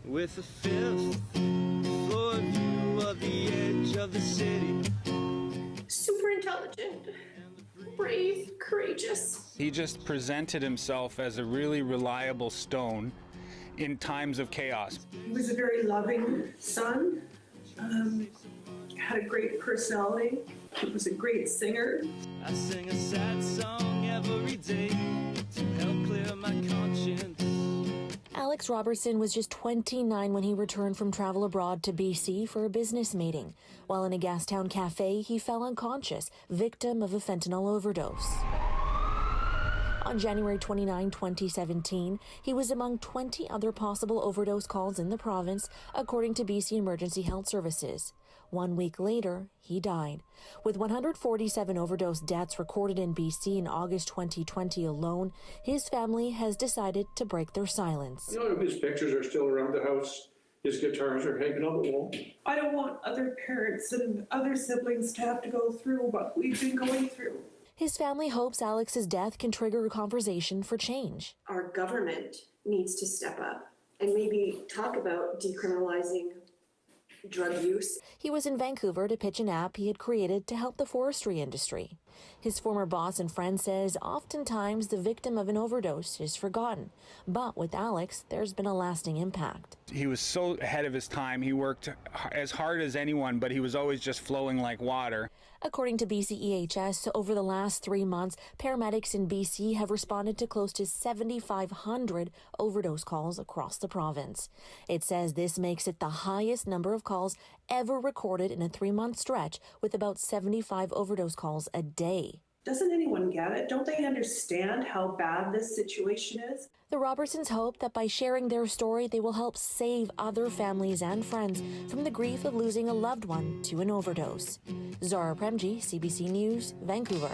with a fifth floor view of the edge of the city. Super intelligent, brave, courageous. He just presented himself as a really reliable stone in times of chaos. He was a very loving son, had a great personality. He was a great singer. I sing a sad song every day to help clear my conscience. Alex Robertson was just 29 when he returned from travel abroad to BC for a business meeting. While in a Gastown cafe, he fell unconscious, victim of a fentanyl overdose. On January 29, 2017, he was among 20 other possible overdose calls in the province, according to BC Emergency Health Services. 1 week later, he died. With 147 overdose deaths recorded in BC in August 2020 alone, his family has decided to break their silence. You know, his pictures are still around the house. His guitars are hanging on the wall. I don't want other parents and other siblings to have to go through what we've been going through. His family hopes Alex's death can trigger a conversation for change. Our government needs to step up and maybe talk about decriminalizing drug use. He was in Vancouver to pitch an app he had created to help the forestry industry. His former boss and friend says oftentimes the victim of an overdose is forgotten. But with Alex, there's been a lasting impact. He was so ahead of his time. He worked as hard as anyone, but he was always just flowing like water. According to BCEHS, over the last 3 months, paramedics in BC have responded to close to 7,500 overdose calls across the province. It says this makes it the highest number of calls ever recorded in a 3-month stretch, with about 75 overdose calls a day. Doesn't anyone get it? Don't they understand how bad this situation is? The Robertsons hope that by sharing their story, they will help save other families and friends from the grief of losing a loved one to an overdose. Zara Premji, CBC News, Vancouver.